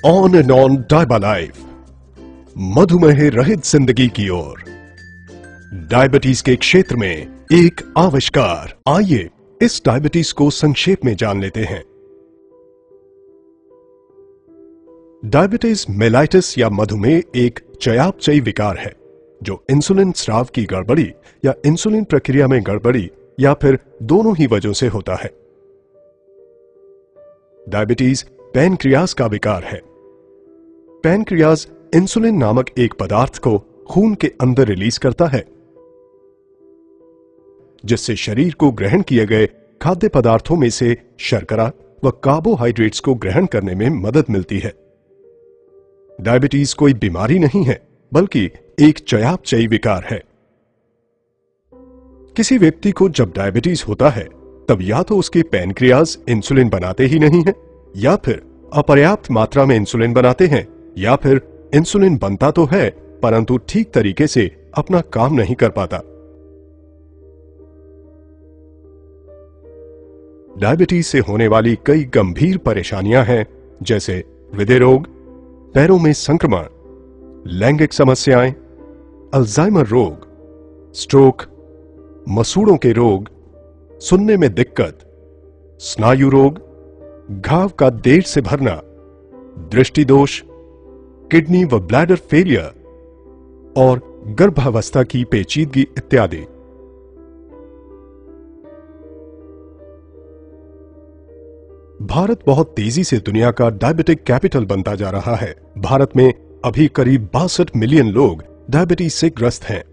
On and on डायबा life, मधुमेह रहित जिंदगी की ओर। डायबिटीज के क्षेत्र में एक आविष्कार। आइए इस डायबिटीज को संक्षेप में जान लेते हैं। डायबिटीज मेलाइटिस या मधुमेह एक चयापचयी विकार है जो इंसुलिन स्राव की गड़बड़ी या इंसुलिन प्रक्रिया में गड़बड़ी या फिर दोनों ही वजहों से होता है। डायबिटीज पैनक्रियाज का विकार है। पैनक्रियाज इंसुलिन नामक एक पदार्थ को खून के अंदर रिलीज करता है, जिससे शरीर को ग्रहण किए गए खाद्य पदार्थों में से शर्करा व कार्बोहाइड्रेट्स को ग्रहण करने में मदद मिलती है। डायबिटीज कोई बीमारी नहीं है, बल्कि एक चयापचयी विकार है। किसी व्यक्ति को जब डायबिटीज होता है, तब या तो उसके पैनक्रियाज इंसुलिन बनाते ही नहीं है, या फिर अपर्याप्त मात्रा में इंसुलिन बनाते हैं, या फिर इंसुलिन बनता तो है परंतु ठीक तरीके से अपना काम नहीं कर पाता। डायबिटीज से होने वाली कई गंभीर परेशानियां हैं, जैसे हृदय रोग, पैरों में संक्रमण, लैंगिक समस्याएं, अल्जाइमर रोग, स्ट्रोक, मसूड़ों के रोग, सुनने में दिक्कत, स्नायु रोग, घाव का देर से भरना, दृष्टि दोष, किडनी व ब्लैडर फेलियर और गर्भावस्था की पेचीदगी इत्यादि। भारत बहुत तेजी से दुनिया का डायबिटिक कैपिटल बनता जा रहा है। भारत में अभी करीब 62 मिलियन लोग डायबिटीज से ग्रस्त हैं।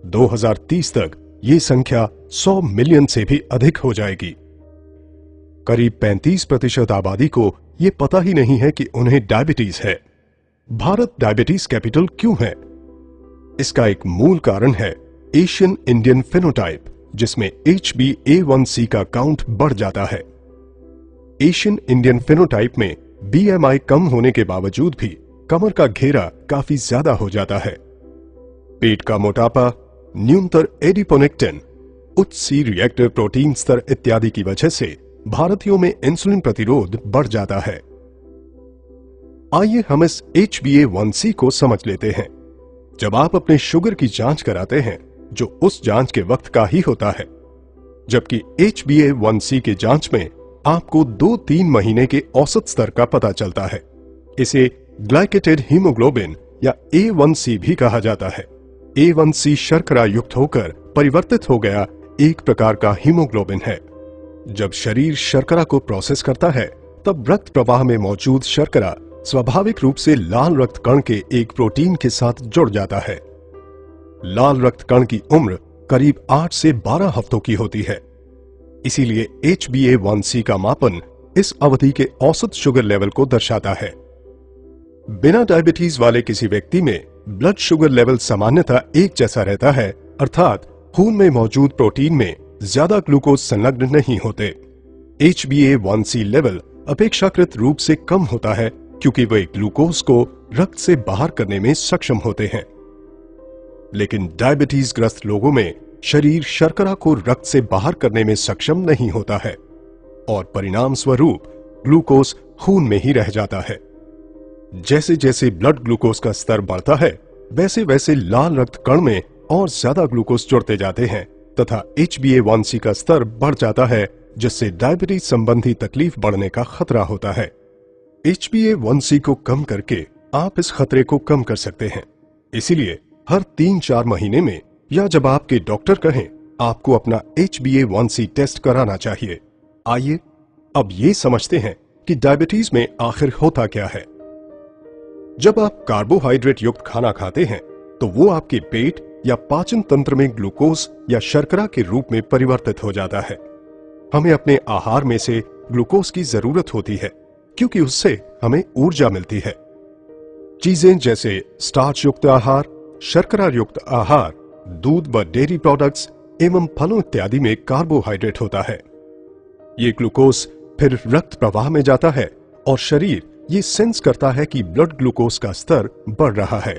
2030 तक ये संख्या 100 मिलियन से भी अधिक हो जाएगी। करीब 35% आबादी को ये पता ही नहीं है कि उन्हें डायबिटीज है। भारत डायबिटीज कैपिटल क्यों है? इसका एक मूल कारण है एशियन इंडियन फेनोटाइप, जिसमें HbA1c का काउंट बढ़ जाता है। एशियन इंडियन फेनोटाइप में BMI कम होने के बावजूद भी कमर का घेरा काफी ज्यादा हो जाता है। पेट का मोटापा, न्यूनतर एडिपोनेक्टिन, उच्च सी रिएक्टर प्रोटीन स्तर इत्यादि की वजह से भारतीयों में इंसुलिन प्रतिरोध बढ़ जाता है। आइए हम इस HbA1c को समझ लेते हैं। जब आप अपने शुगर की जांच कराते हैं, जो उस जांच के वक्त का ही होता है, जबकि HbA1c के जांच में आपको 2-3 महीने के औसत स्तर का पता चलता है। इसे ग्लाइकेटेड हीमोग्लोबिन या A1c भी कहा जाता है। A1c शर्करा युक्त होकर परिवर्तित हो गया एक प्रकार का हीमोग्लोबिन है। जब शरीर शर्करा को प्रोसेस करता है, तब रक्त प्रवाह में मौजूद शर्करा स्वाभाविक रूप से लाल रक्त कण के एक प्रोटीन के साथ जुड़ जाता है। लाल रक्त कण की उम्र करीब 8 से 12 हफ्तों की होती है। इसीलिए HbA1c का मापन इस अवधि के औसत शुगर लेवल को दर्शाता है। बिना डायबिटीज वाले किसी व्यक्ति में ब्लड शुगर लेवल सामान्यतः एक जैसा रहता है, अर्थात खून में मौजूद प्रोटीन में ज्यादा ग्लूकोज संलग्न नहीं होते। HbA1c लेवल अपेक्षाकृत रूप से कम होता है, क्योंकि वे ग्लूकोज को रक्त से बाहर करने में सक्षम होते हैं। लेकिन डायबिटीज ग्रस्त लोगों में शरीर शर्करा को रक्त से बाहर करने में सक्षम नहीं होता है और परिणाम स्वरूप ग्लूकोज खून में ही रह जाता है। जैसे जैसे ब्लड ग्लूकोज का स्तर बढ़ता है, वैसे वैसे लाल रक्त कण में और ज्यादा ग्लूकोज जुड़ते जाते हैं तथा HbA1c का स्तर बढ़ जाता है, जिससे डायबिटीज संबंधी तकलीफ बढ़ने का खतरा होता है। HbA1c को कम करके आप इस खतरे को कम कर सकते हैं। इसीलिए हर 3-4 महीने में या जब आपके डॉक्टर कहें, आपको अपना HbA1c टेस्ट कराना चाहिए। आइए अब ये समझते हैं कि डायबिटीज में आखिर होता क्या है। जब आप कार्बोहाइड्रेट युक्त खाना खाते हैं, तो वो आपके पेट या पाचन तंत्र में ग्लूकोज या शर्करा के रूप में परिवर्तित हो जाता है। हमें अपने आहार में से ग्लूकोज की जरूरत होती है, क्योंकि उससे हमें ऊर्जा मिलती है। चीजें जैसे स्टार्च युक्त आहार, शर्करा युक्त आहार, दूध व डेयरी प्रोडक्ट्स एवं फलों इत्यादि में कार्बोहाइड्रेट होता है। ये ग्लूकोज फिर रक्त प्रवाह में जाता है और शरीर ये सेंस करता है कि ब्लड ग्लूकोज का स्तर बढ़ रहा है।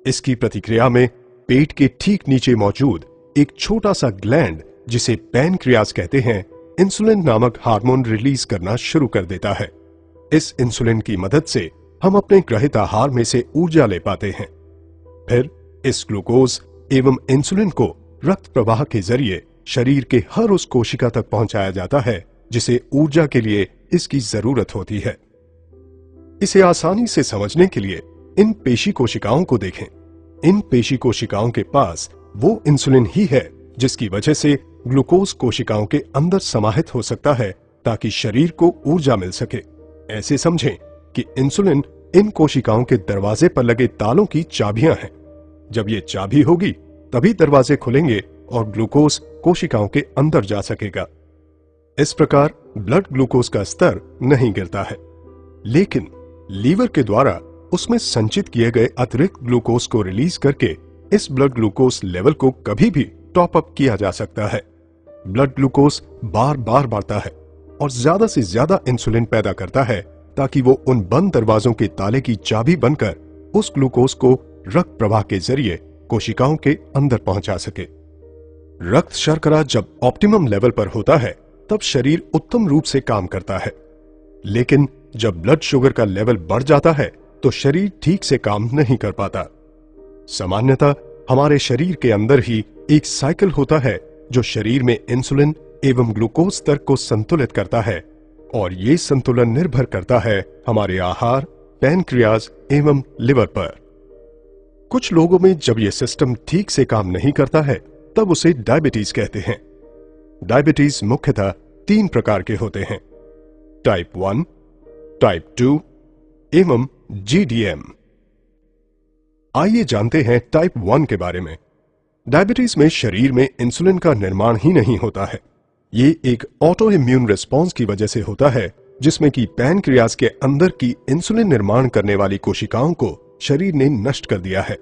इसकी प्रतिक्रिया में पेट के ठीक नीचे मौजूद एक छोटा सा ग्लैंड, जिसे पैनक्रियाज कहते हैं, इंसुलिन नामक हार्मोन रिलीज करना शुरू कर देता है। इस इंसुलिन की मदद से हम अपने ग्रहित आहार में से ऊर्जा ले पाते हैं। फिर इस ग्लूकोज एवं इंसुलिन को रक्त प्रवाह के जरिए शरीर के हर उस कोशिका तक पहुंचाया जाता है जिसे ऊर्जा के लिए इसकी जरूरत होती है। इसे आसानी से समझने के लिए इन पेशी कोशिकाओं को देखें। इन पेशी कोशिकाओं के पास वो इंसुलिन ही है जिसकी वजह से ग्लूकोज कोशिकाओं के अंदर समाहित हो सकता है ताकि शरीर को ऊर्जा मिल सके। ऐसे समझें कि इंसुलिन इन कोशिकाओं के दरवाजे पर लगे तालों की चाबियां हैं। जब ये चाबी होगी तभी दरवाजे खुलेंगे और ग्लूकोज कोशिकाओं के अंदर जा सकेगा। इस प्रकार ब्लड ग्लूकोज का स्तर नहीं गिरता है, लेकिन लीवर के द्वारा उसमें संचित किए गए अतिरिक्त ग्लूकोज को रिलीज करके इस ब्लड ग्लूकोज लेवल को कभी भी टॉप अप किया जा सकता है। ब्लड ग्लूकोज बार बार बढ़ता है और ज्यादा से ज्यादा इंसुलिन पैदा करता है ताकि वो उन बंद दरवाजों के ताले की चाबी बनकर उस ग्लूकोज को रक्त प्रवाह के जरिए कोशिकाओं के अंदर पहुंचा सके। रक्त शर्करा जब ऑप्टिमम लेवल पर होता है तब शरीर उत्तम रूप से काम करता है, लेकिन जब ब्लड शुगर का लेवल बढ़ जाता है तो शरीर ठीक से काम नहीं कर पाता। सामान्यतः हमारे शरीर के अंदर ही एक साइकिल होता है जो शरीर में इंसुलिन एवं ग्लूकोज स्तर को संतुलित करता है, और ये संतुलन निर्भर करता है हमारे आहार, पैनक्रियाज एवं लिवर पर। कुछ लोगों में जब यह सिस्टम ठीक से काम नहीं करता है तब उसे डायबिटीज कहते हैं। डायबिटीज मुख्यतः 3 प्रकार के होते हैं: टाइप 1, टाइप 2 एवं GDM। आइए जानते हैं टाइप 1 के बारे में। डायबिटीज में शरीर में इंसुलिन का निर्माण ही नहीं होता है। ये एक ऑटो इम्यून रिस्पॉन्स की वजह से होता है जिसमें कि पैनक्रियाज के अंदर की इंसुलिन निर्माण करने वाली कोशिकाओं को शरीर ने नष्ट कर दिया है।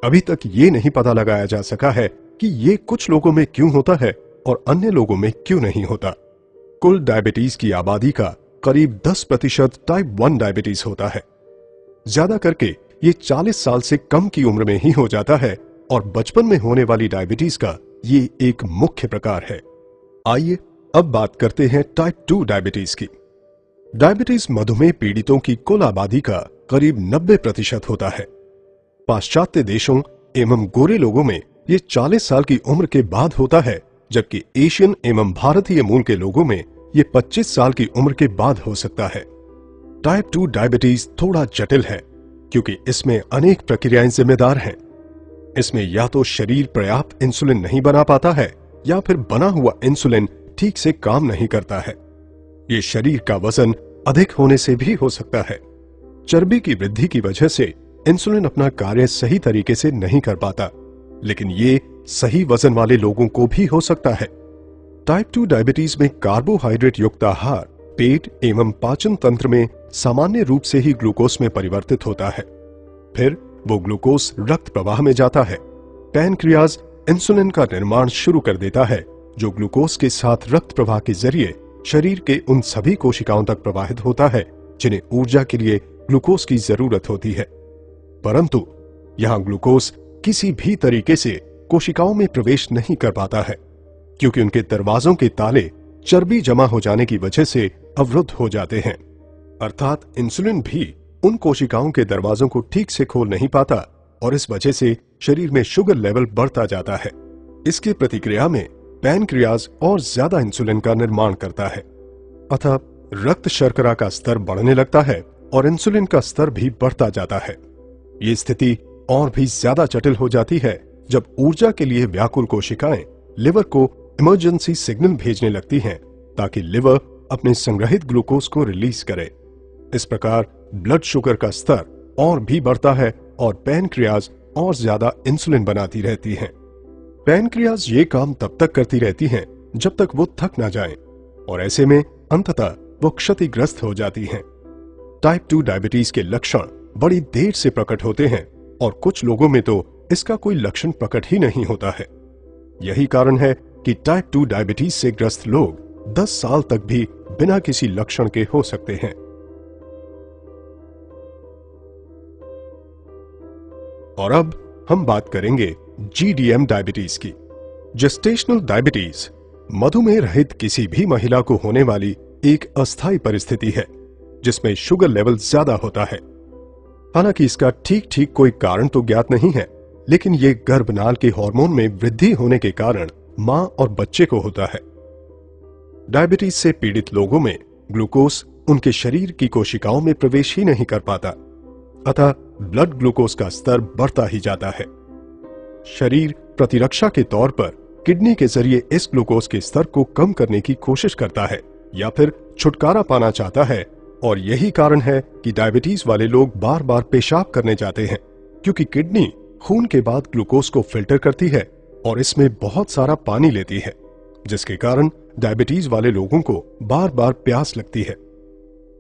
अभी तक ये नहीं पता लगाया जा सका है कि ये कुछ लोगों में क्यों होता है और अन्य लोगों में क्यों नहीं होता। कुल डायबिटीज की आबादी का करीब 10% टाइप 1 डायबिटीज होता है। ज्यादा करके ये 40 साल से कम की उम्र में ही हो जाता है और बचपन में होने वाली डायबिटीज का ये एक मुख्य प्रकार है। आइए अब बात करते हैं टाइप 2 डायबिटीज की। डायबिटीज मधुमेह पीड़ितों की कुल आबादी का करीब 90% होता है। पाश्चात्य देशों एवं गोरे लोगों में ये 40 साल की उम्र के बाद होता है, जबकि एशियन एवं भारतीय मूल के लोगों में ये 25 साल की उम्र के बाद हो सकता है। टाइप 2 डायबिटीज थोड़ा जटिल है क्योंकि इसमें अनेक प्रक्रियाएं जिम्मेदार हैं। इसमें या तो शरीर पर्याप्त इंसुलिन नहीं बना पाता है या फिर बना हुआ इंसुलिन ठीक से काम नहीं करता है। ये शरीर का वजन अधिक होने से भी हो सकता है। चर्बी की वृद्धि की वजह से इंसुलिन अपना कार्य सही तरीके से नहीं कर पाता, लेकिन ये सही वजन वाले लोगों को भी हो सकता है। टाइप 2 डायबिटीज में कार्बोहाइड्रेट युक्त आहार पेट एवं पाचन तंत्र में सामान्य रूप से ही ग्लूकोज में परिवर्तित होता है। फिर वो ग्लूकोज रक्त प्रवाह में जाता है। पैनक्रियाज इंसुलिन का निर्माण शुरू कर देता है जो ग्लूकोज के साथ रक्त प्रवाह के जरिए शरीर के उन सभी कोशिकाओं तक प्रवाहित होता है जिन्हें ऊर्जा के लिए ग्लूकोज की जरूरत होती है। परंतु यहां ग्लूकोज किसी भी तरीके से कोशिकाओं में प्रवेश नहीं कर पाता है क्योंकि उनके दरवाजों के ताले चर्बी जमा हो जाने की वजह से अवरुद्ध हो जाते हैं। अर्थात इंसुलिन भी उन कोशिकाओं के दरवाजों को ठीक से खोल नहीं पाता और इस वजह से शरीर में शुगर लेवल बढ़ता जाता है। इसकी प्रतिक्रिया में पैनक्रियाज और ज्यादा इंसुलिन का निर्माण करता है, अतः रक्त शर्करा का स्तर बढ़ने लगता है और इंसुलिन का स्तर भी बढ़ता जाता है। ये स्थिति और भी ज्यादा जटिल हो जाती है जब ऊर्जा के लिए व्याकुल कोशिकाएं लिवर को इमरजेंसी सिग्नल भेजने लगती हैं ताकि लिवर अपने संग्रहित ग्लूकोज को रिलीज करे। इस प्रकार ब्लड शुगर का स्तर और भी बढ़ता है और पैनक्रियाज और ज्यादा इंसुलिन बनाती रहती हैं। पैनक्रियाज ये काम तब तक करती रहती हैं जब तक वो थक ना जाएं, और ऐसे में अंततः वो क्षतिग्रस्त हो जाती हैं। टाइप 2 डायबिटीज के लक्षण बड़ी देर से प्रकट होते हैं और कुछ लोगों में तो इसका कोई लक्षण प्रकट ही नहीं होता है। यही कारण है कि टाइप 2 डायबिटीज से ग्रस्त लोग 10 साल तक भी बिना किसी लक्षण के हो सकते हैं। और अब हम बात करेंगे GDM डायबिटीज की। जेस्टेशनल डायबिटीज मधुमेह रहित किसी भी महिला को होने वाली एक अस्थायी परिस्थिति है। जिसमें शुगर लेवल ज्यादा होता है। हालांकि इसका ठीक ठीक कोई कारण तो ज्ञात नहीं है, लेकिन ये गर्भनाल के हार्मोन में वृद्धि होने के कारण मां और बच्चे को होता है। डायबिटीज से पीड़ित लोगों में ग्लूकोज उनके शरीर की कोशिकाओं में प्रवेश ही नहीं कर पाता, अतः ब्लड ग्लूकोज का स्तर बढ़ता ही जाता है। शरीर प्रतिरक्षा के तौर पर किडनी के जरिए इस ग्लूकोज के स्तर को कम करने की कोशिश करता है या फिर छुटकारा पाना चाहता है, और यही कारण है कि डायबिटीज वाले लोग बार बार पेशाब करने जाते हैं, क्योंकि किडनी खून के बाद ग्लूकोज को फिल्टर करती है और इसमें बहुत सारा पानी लेती है, जिसके कारण डायबिटीज वाले लोगों को बार बार प्यास लगती है।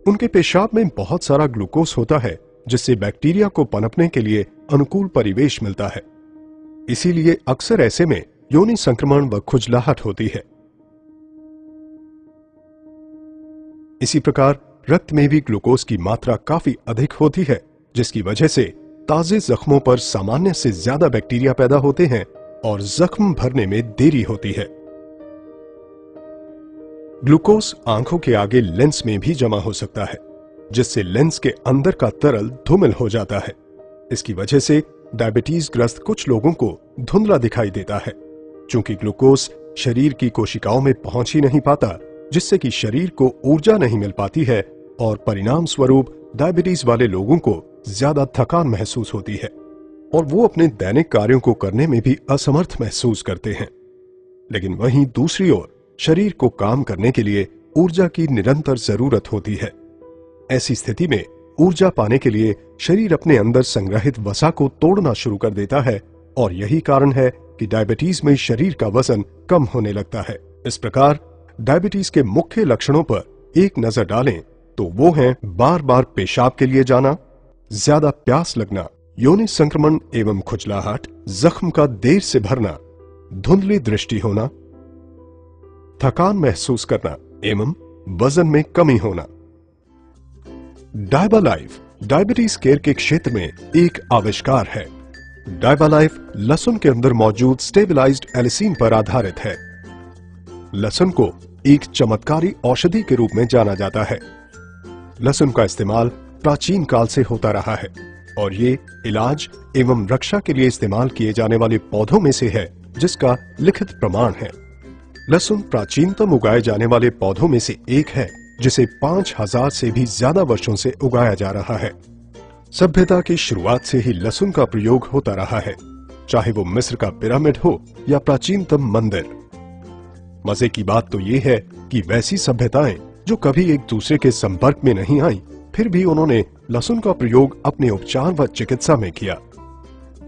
उनके पेशाब में बहुत सारा ग्लूकोज होता है, जिससे बैक्टीरिया को पनपने के लिए अनुकूल परिवेश मिलता है। इसीलिए अक्सर ऐसे में योनि संक्रमण व खुजलाहट होती है। इसी प्रकार रक्त में भी ग्लूकोज की मात्रा काफी अधिक होती है, जिसकी वजह से ताजे जख्मों पर सामान्य से ज्यादा बैक्टीरिया पैदा होते हैं और जख्म भरने में देरी होती है। ग्लूकोज आंखों के आगे लेंस में भी जमा हो सकता है, जिससे लेंस के अंदर का तरल धूमिल हो जाता है। इसकी वजह से डायबिटीज ग्रस्त कुछ लोगों को धुंधला दिखाई देता है, क्योंकि ग्लूकोज शरीर की कोशिकाओं में पहुंच ही नहीं पाता, जिससे कि शरीर को ऊर्जा नहीं मिल पाती है और परिणाम स्वरूप डायबिटीज वाले लोगों को ज्यादा थकान महसूस होती है और वो अपने दैनिक कार्यों को करने में भी असमर्थ महसूस करते हैं। लेकिन वहीं दूसरी ओर शरीर को काम करने के लिए ऊर्जा की निरंतर जरूरत होती है। ऐसी स्थिति में ऊर्जा पाने के लिए शरीर अपने अंदर संग्रहित वसा को तोड़ना शुरू कर देता है, और यही कारण है कि डायबिटीज में शरीर का वजन कम होने लगता है। इस प्रकार डायबिटीज के मुख्य लक्षणों पर एक नजर डालें तो वो हैं बार बार पेशाब के लिए जाना, ज्यादा प्यास लगना, योनि संक्रमण एवं खुजलाहट, जख्म का देर से भरना, धुंधली दृष्टि होना, थकान महसूस करना एवं वजन में कमी होना। डायबालाइफ डायबिटीज केयर के क्षेत्र में एक आविष्कार है। डायबालाइफ लहसुन के अंदर मौजूद स्टेबलाइज्ड एलिसिन पर आधारित है। लहसुन को एक चमत्कारी औषधि के रूप में जाना जाता है। लहसुन का इस्तेमाल प्राचीन काल से होता रहा है और ये इलाज एवं रक्षा के लिए इस्तेमाल किए जाने वाले पौधों में से है, जिसका लिखित प्रमाण है। लहसुन प्राचीनतम उगाए जाने वाले पौधों में से एक है, जिसे 5000 से भी ज्यादा वर्षों से उगाया जा रहा है। सभ्यता की शुरुआत से ही लहसुन का प्रयोग होता रहा है, चाहे वो मिस्र का पिरामिड हो या प्राचीनतम मंदिर। मजे की बात तो ये है कि वैसी सभ्यताएं जो कभी एक दूसरे के संपर्क में नहीं आई, फिर भी उन्होंने लहसुन का प्रयोग अपने उपचार व चिकित्सा में किया।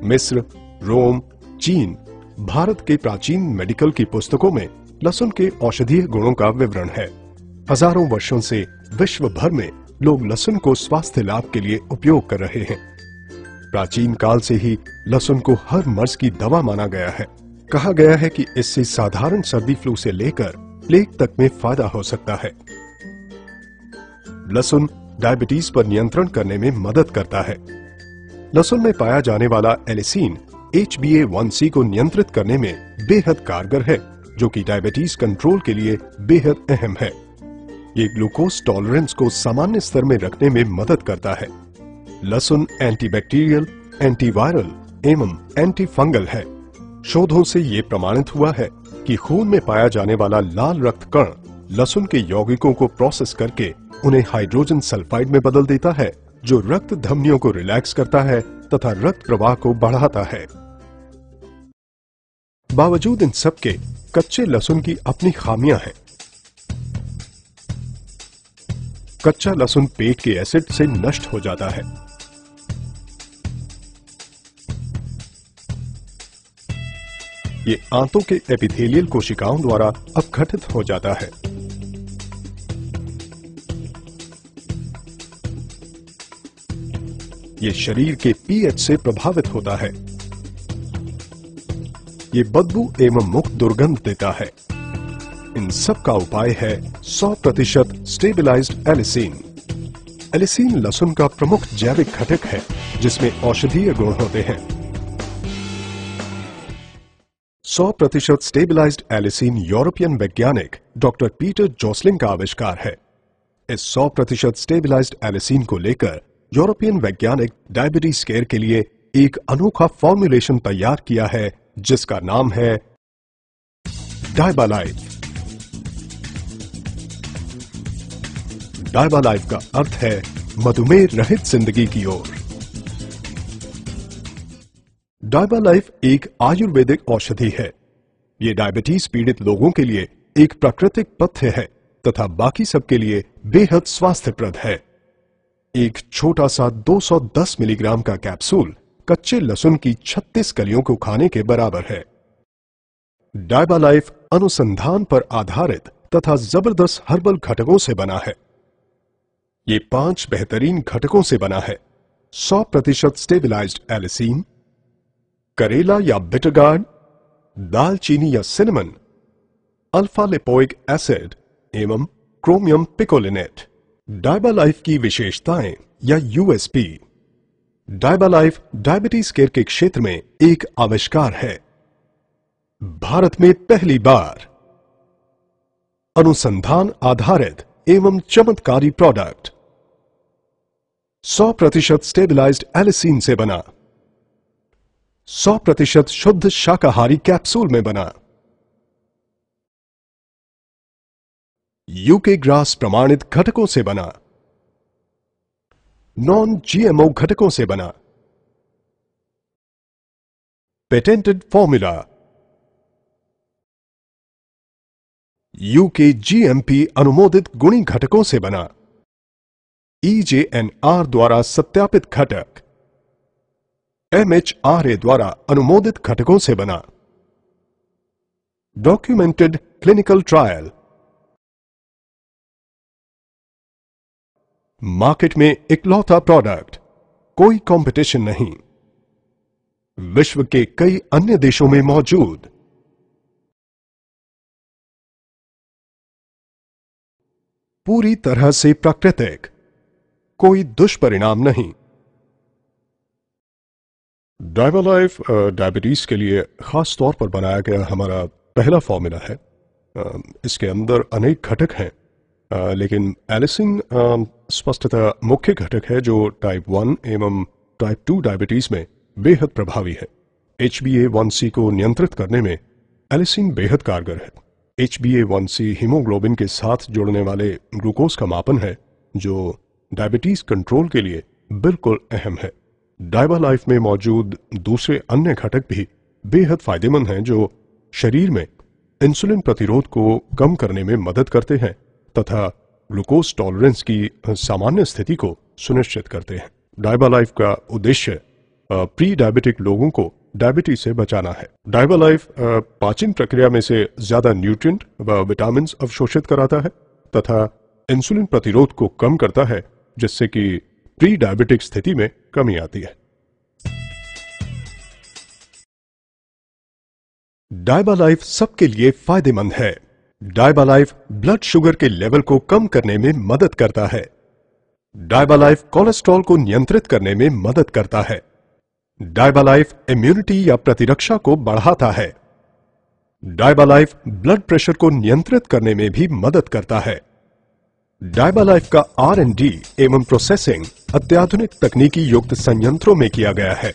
मिस्र, रोम, चीन, भारत के प्राचीन मेडिकल की पुस्तकों में लहसुन के औषधीय गुणों का विवरण है। हजारों वर्षों से विश्व भर में लोग लहसुन को स्वास्थ्य लाभ के लिए उपयोग कर रहे हैं। प्राचीन काल से ही लहसुन को हर मर्ज की दवा माना गया है। कहा गया है कि इससे साधारण सर्दी फ्लू से लेकर प्लेग तक में फायदा हो सकता है। लहसुन डायबिटीज पर नियंत्रण करने में मदद करता है। लहसुन में पाया जाने वाला एलिसिन HbA1c को नियंत्रित करने में बेहद कारगर है, जो कि डायबिटीज कंट्रोल के लिए बेहद अहम है। ये ग्लूकोज टॉलरेंस को सामान्य स्तर में रखने में मदद करता है। लहसुन एंटीबैक्टीरियल, एंटीवायरल एवं एंटी फंगल है। शोधों से ये प्रमाणित हुआ है कि खून में पाया जाने वाला लाल रक्त कण लहसुन के यौगिकों को प्रोसेस करके उन्हें हाइड्रोजन सल्फाइड में बदल देता है, जो रक्त धमनियों को रिलैक्स करता है तथा रक्त प्रवाह को बढ़ाता है। बावजूद इन सब के कच्चे लहसुन की अपनी खामियां हैं। कच्चा लहसुन पेट के एसिड से नष्ट हो जाता है। ये आंतों के एपिथेलियल कोशिकाओं द्वारा अपघटित हो जाता है। ये शरीर के पीएच से प्रभावित होता है। ये बदबू एवं मुख दुर्गंध देता है। इन सब का उपाय है 100% स्टेबलाइज्ड एलिसिन। एलिसिन लहसुन का प्रमुख जैविक घटक है, जिसमें औषधीय गुण होते हैं। 100% स्टेबलाइज्ड एलिसिन यूरोपियन वैज्ञानिक डॉक्टर पीटर जोसलिंग का आविष्कार है। इस 100% स्टेबलाइज्ड एलिसिन को लेकर यूरोपियन वैज्ञानिक डायबिटीज केयर के लिए एक अनोखा फॉर्मुलेशन तैयार किया है जिसका नाम है डायबालाइफ। डायबालाइफ का अर्थ है मधुमेह रहित जिंदगी की ओर। डायबालाइफ एक आयुर्वेदिक औषधि है। ये डायबिटीज पीड़ित लोगों के लिए एक प्राकृतिक पथ्य है तथा बाकी सबके लिए बेहद स्वास्थ्यप्रद है। एक छोटा सा 210 मिलीग्राम का कैप्सूल कच्चे लहसुन की 36 कलियों को खाने के बराबर है। डायबालाइफ अनुसंधान पर आधारित तथा जबरदस्त हर्बल घटकों से बना है। ये 5 बेहतरीन घटकों से बना है। 100% स्टेबलाइज्ड एलिसिन, करेला या बिटरगार्ड, दालचीनी या सिनेमन, अल्फा लिपोइक एसिड एवं क्रोमियम पिकोलिनेट। डायबालाइफ की विशेषताएं या यूएसपी। डायबालाइफ डायबिटीज केयर के क्षेत्र में एक आविष्कार है। भारत में पहली बार अनुसंधान आधारित एवं चमत्कारी प्रोडक्ट 100% स्टेबलाइज्ड एलिसिन से बना, 100% शुद्ध शाकाहारी कैप्सूल में बना, यूके ग्रास प्रमाणित घटकों से बना, नॉन जीएमओ घटकों से बना, पेटेंटेड फॉर्मूला, यूके जीएमपी अनुमोदित गुणी घटकों से बना, EJNR द्वारा सत्यापित घटक, MHRA द्वारा अनुमोदित घटकों से बना, डॉक्यूमेंटेड क्लिनिकल ट्रायल। मार्केट में इकलौता प्रोडक्ट, कोई कंपटीशन नहीं। विश्व के कई अन्य देशों में मौजूद। पूरी तरह से प्राकृतिक, कोई दुष्परिणाम नहीं। डायबालाइफ डायबिटीज के लिए खास तौर पर बनाया गया हमारा पहला फॉर्मूला है। इसके अंदर अनेक घटक हैं, लेकिन एलिसिन स्पष्टतः मुख्य घटक है जो टाइप 1 एवं टाइप 2 डायबिटीज में बेहद प्रभावी है। HbA1c को नियंत्रित करने में एलिसिन बेहद कारगर है। HbA1c हीमोग्लोबिन के साथ जोड़ने वाले ग्लूकोज का मापन है जो डायबिटीज कंट्रोल के लिए बिल्कुल अहम है। डायबालाइफ में मौजूद दूसरे अन्य घटक भी बेहद फायदेमंद हैं जो शरीर में इंसुलिन प्रतिरोध को कम करने में मदद करते हैं तथा ग्लूकोज टॉलरेंस की सामान्य स्थिति को सुनिश्चित करते हैं। डायबालाइफ का उद्देश्य प्री डायबिटिक लोगों को डायबिटीज से बचाना है। डायबालाइफ पाचन प्रक्रिया में से ज्यादा न्यूट्रिएंट व विटामिन अवशोषित कराता है तथा इंसुलिन प्रतिरोध को कम करता है जिससे कि प्री डायबिटिक स्थिति में कमी आती है। डायबालाइफ सबके लिए फायदेमंद है। डायबालाइफ ब्लड शुगर के लेवल को कम करने में मदद करता है। डायबालाइफ कोलेस्ट्रॉल को नियंत्रित करने में मदद करता है। डायबालाइफ इम्यूनिटी या प्रतिरक्षा को बढ़ाता है। डायबालाइफ ब्लड प्रेशर को नियंत्रित करने में भी मदद करता है। डायबालाइफ का R&D एवं प्रोसेसिंग अत्याधुनिक तकनीकी युक्त संयंत्रों में किया गया है।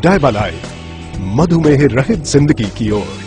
डायबालाइफ, मधुमेह रहित जिंदगी की ओर।